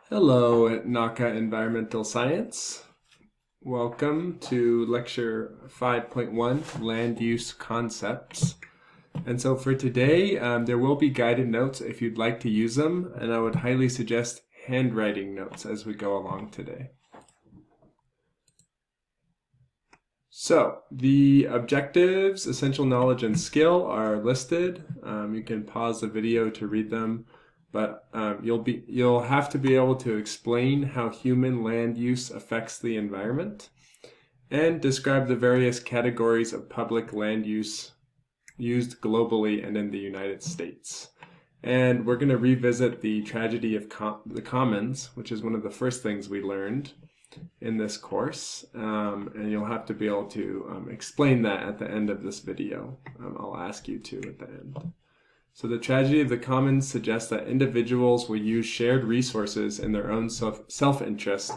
Hello, Naka Environmental Science. Welcome to lecture 5.1, Land Use Concepts. And so for today, there will be guided notes if you'd like to use them, and I would highly suggest handwriting notes as we go along today. So the objectives, essential knowledge, and skill are listed. You can pause the video to read them, but you'll have to be able to explain how human land use affects the environment and describe the various categories of public land use used globally and in the United States. And we're going to revisit the tragedy of the commons, which is one of the first things we learned in this course, and you'll have to be able to explain that at the end of this video. I'll ask you to at the end. So the tragedy of the commons suggests that individuals will use shared resources in their own self-interest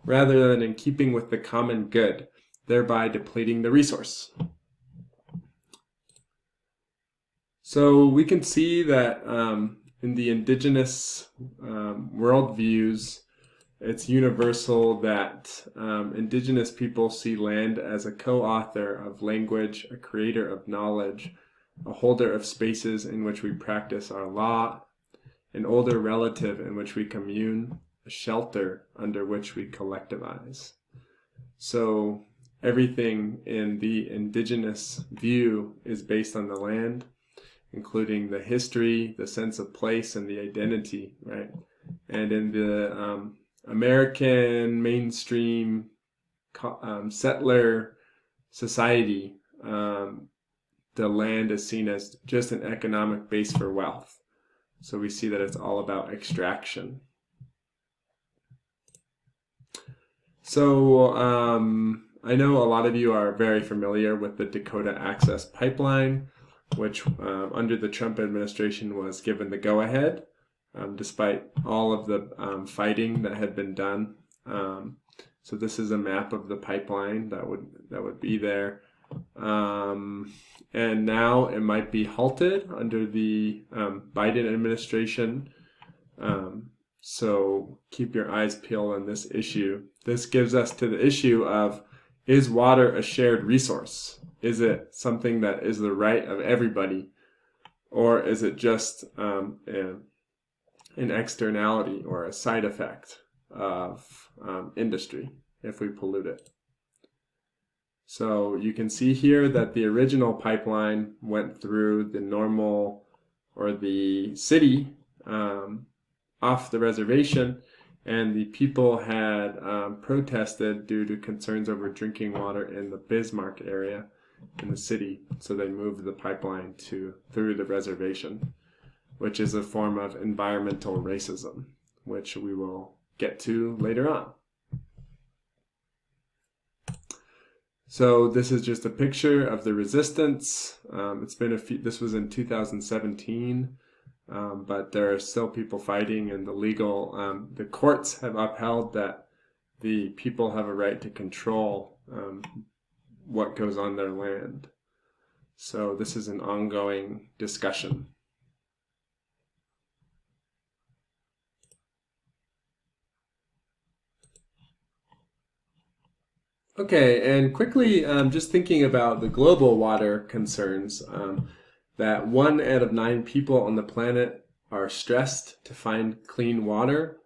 rather than in keeping with the common good, thereby depleting the resource. So we can see that in the indigenous worldviews, it's universal that indigenous people see land as a co-author of language, a creator of knowledge, a holder of spaces in which we practice our law, an older relative in which we commune, a shelter under which we collectivize. So everything in the indigenous view is based on the land, including the history, the sense of place, and the identity, right? And in the American mainstream settler society, the land is seen as just an economic base for wealth. So we see that it's all about extraction. So I know a lot of you are very familiar with the Dakota Access Pipeline, which under the Trump administration was given the go-ahead, despite all of the fighting that had been done. So this is a map of the pipeline that would be there. And now it might be halted under the Biden administration. So keep your eyes peeled on this issue. This gives us to the issue of, is water a shared resource? Is it something that is the right of everybody? Or is it just an externality or a side effect of industry if we pollute it? So you can see here that the original pipeline went through the normal or the city off the reservation, and the people had protested due to concerns over drinking water in the Bismarck area in the city. So they moved the pipeline through the reservation, which is a form of environmental racism, which we will get to later on. So this is just a picture of the resistance. It's been this was in 2017, but there are still people fighting, and the courts have upheld that the people have a right to control what goes on their land. So this is an ongoing discussion. Okay, and quickly, just thinking about the global water concerns, that 1 out of 9 people on the planet are stressed to find clean water.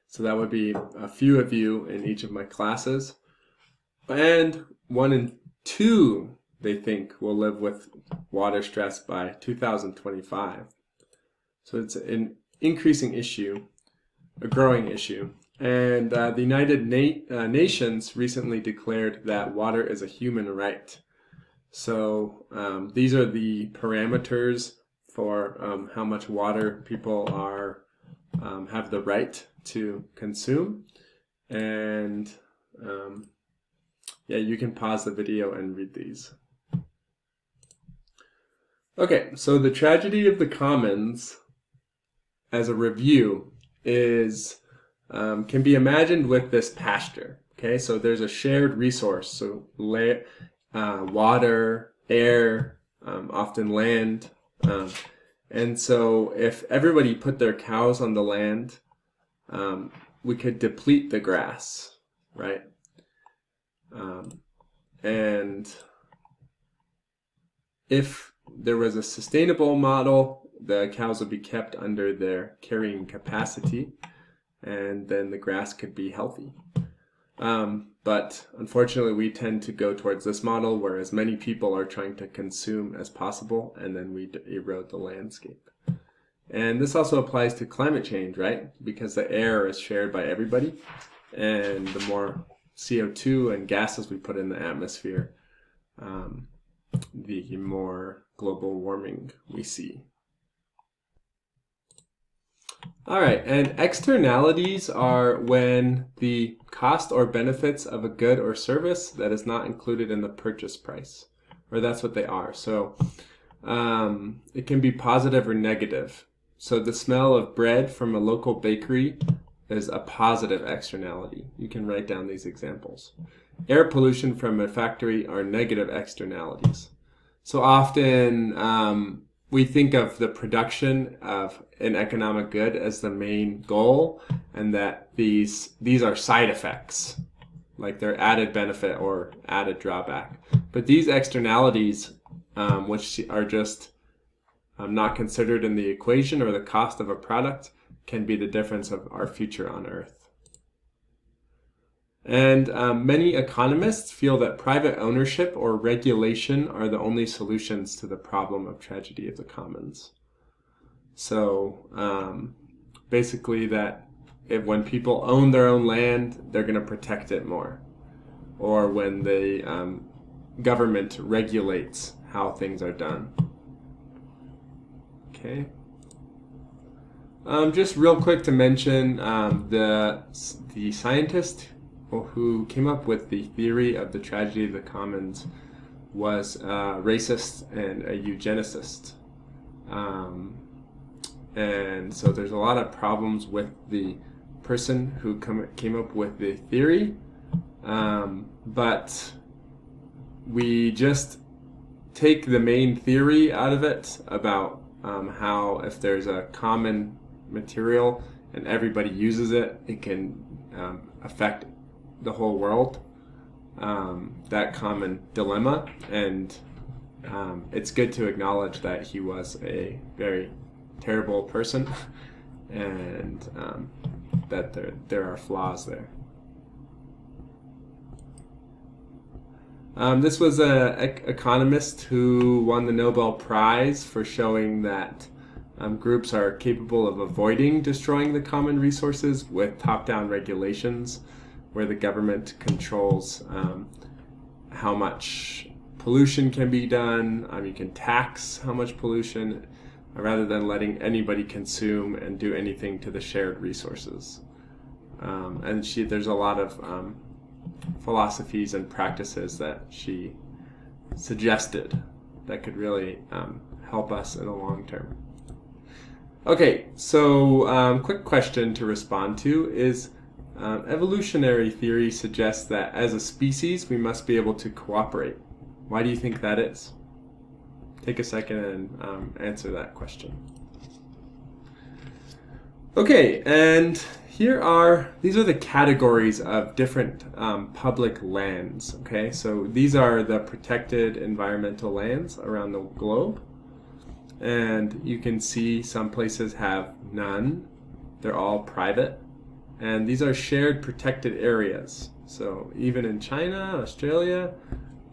So that would be a few of you in each of my classes. And 1 in 2, they think, will live with water stress by 2025. So it's an increasing issue, a growing issue. And the United Nations recently declared that water is a human right. So these are the parameters for how much water people have the right to consume. And yeah, you can pause the video and read these. Okay, so the tragedy of the commons, as a review, is can be imagined with this pasture. Okay, so there's a shared resource, so water, air, often land, and so if everybody put their cows on the land, we could deplete the grass, right? And if there was a sustainable model, the cows would be kept under their carrying capacity, and then the grass could be healthy. But unfortunately, we tend to go towards this model where as many people are trying to consume as possible, and then we erode the landscape. And this also applies to climate change, right? Because the air is shared by everybody, and the more CO2 and gases we put in the atmosphere, the more global warming we see. All right, and externalities are when the cost or benefits of a good or service that is not included in the purchase price, or that's what they are. So it can be positive or negative. So the smell of bread from a local bakery is a positive externality. You can write down these examples. Air pollution from a factory are negative externalities. So often we think of the production of an economic good as the main goal, and that these are side effects, like they're added benefit or added drawback. But these externalities, which are just not considered in the equation or the cost of a product, can be the difference of our future on Earth. And many economists feel that private ownership or regulation are the only solutions to the problem of tragedy of the commons. So basically that when people own their own land, they're going to protect it more. Or when the government regulates how things are done. Okay. Just real quick to mention the scientist who came up with the theory of the tragedy of the commons was a racist and a eugenicist. And so there's a lot of problems with the person who came up with the theory, but we just take the main theory out of it about how if there's a common material and everybody uses it, it can affect the whole world, that common dilemma. And it's good to acknowledge that he was a very terrible person and that there are flaws there. This was an economist who won the Nobel Prize for showing that groups are capable of avoiding destroying the common resources with top-down regulations, where the government controls how much pollution can be done. You can tax how much pollution, rather than letting anybody consume and do anything to the shared resources. And there's a lot of philosophies and practices that she suggested that could really help us in the long term. Okay, so quick question to respond to is, evolutionary theory suggests that as a species we must be able to cooperate. Why do you think that is? Take a second and answer that question. Okay, and these are the categories of different public lands. Okay, so these are the protected environmental lands around the globe. And you can see some places have none. They're all private. And these are shared protected areas. So even in China, Australia,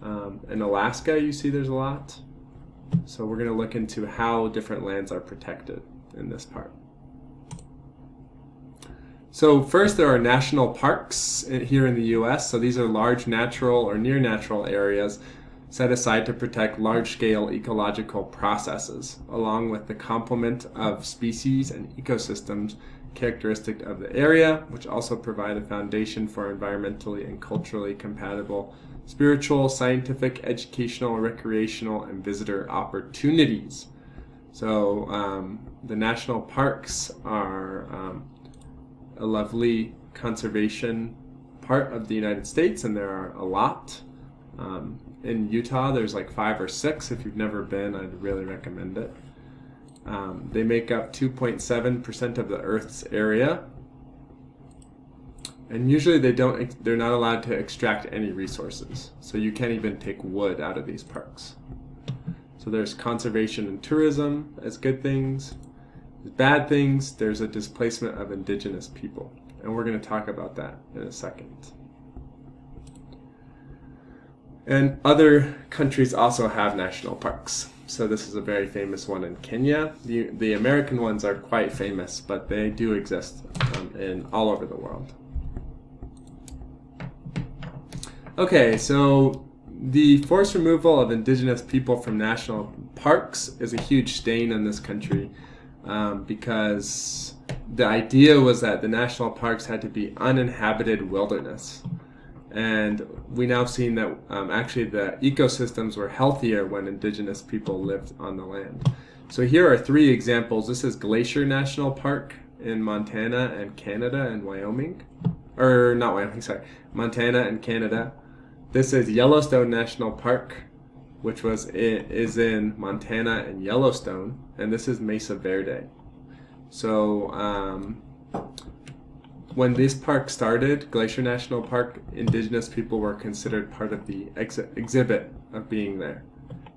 and Alaska, you see there's a lot. So we're going to look into how different lands are protected in this part. So first, there are national parks here in the US. So these are large natural or near natural areas set aside to protect large-scale ecological processes, along with the complement of species and ecosystems characteristic of the area, which also provide a foundation for environmentally and culturally compatible spiritual, scientific, educational, recreational, and visitor opportunities. So the national parks are a lovely conservation part of the United States, and there are a lot. In Utah, there's like 5 or 6. If you've never been, I'd really recommend it. They make up 2.7% of the Earth's area, And usually they're not allowed to extract any resources. So you can't even take wood out of these parks. So there's conservation and tourism as good things. As bad things, there's a displacement of indigenous people. And we're going to talk about that in a second. And other countries also have national parks. So this is a very famous one in Kenya. The American ones are quite famous, but they do exist in all over the world. Okay, so the forced removal of indigenous people from national parks is a huge stain on this country because the idea was that the national parks had to be uninhabited wilderness. And we now seen that actually the ecosystems were healthier when indigenous people lived on the land. So here are 3 examples. This is Glacier National Park in Montana and Canada and Wyoming. Or not Wyoming, sorry. Montana and Canada. This is Yellowstone National Park, which is in Montana and Yellowstone. And this is Mesa Verde. So when this park started, Glacier National Park, indigenous people were considered part of the exhibit of being there.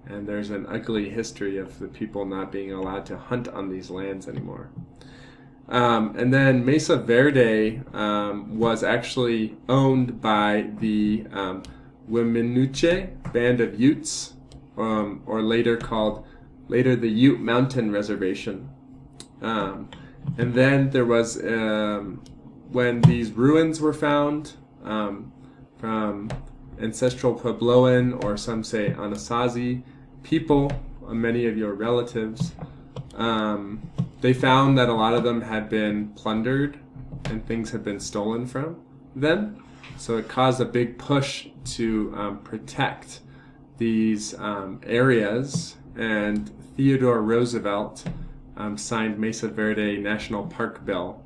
And there's an ugly history of the people not being allowed to hunt on these lands anymore. And then Mesa Verde was actually owned by the Weminuche Band of Utes, or later the Ute Mountain Reservation. And then there was when these ruins were found from ancestral Puebloan, or some say Anasazi people, many of your relatives, they found that a lot of them had been plundered and things had been stolen from them. So it caused a big push to protect these areas, and Theodore Roosevelt signed Mesa Verde National Park Bill.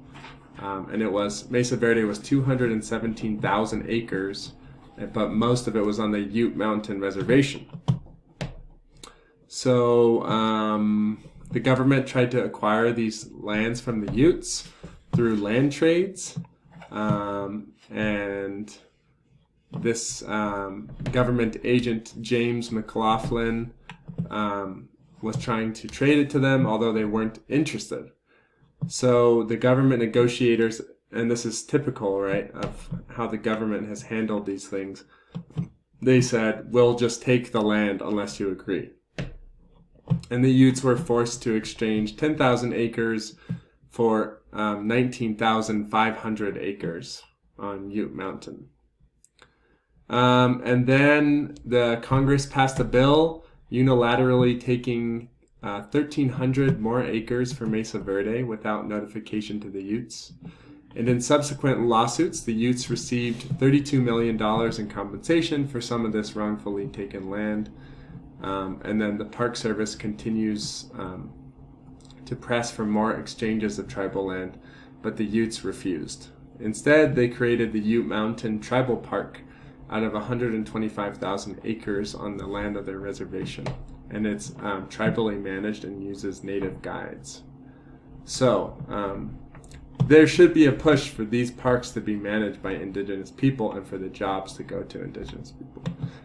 And Mesa Verde was 217,000 acres, but most of it was on the Ute Mountain Reservation. So the government tried to acquire these lands from the Utes through land trades, and this government agent, James McLaughlin, was trying to trade it to them, although they weren't interested. So the government negotiators, and this is typical, right, of how the government has handled these things, they said, we'll just take the land unless you agree. And the Utes were forced to exchange 10,000 acres for 19,500 acres on Ute Mountain. And then the Congress passed a bill unilaterally taking 1,300 more acres for Mesa Verde without notification to the Utes. And in subsequent lawsuits, the Utes received $32 million in compensation for some of this wrongfully taken land. And then the Park Service continues to press for more exchanges of tribal land, but the Utes refused. Instead, they created the Ute Mountain Tribal Park out of 125,000 acres on the land of their reservation. And it's tribally managed and uses native guides. So there should be a push for these parks to be managed by indigenous people and for the jobs to go to indigenous people.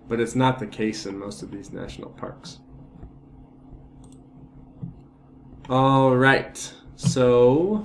But it's not the case in most of these national parks. All right, so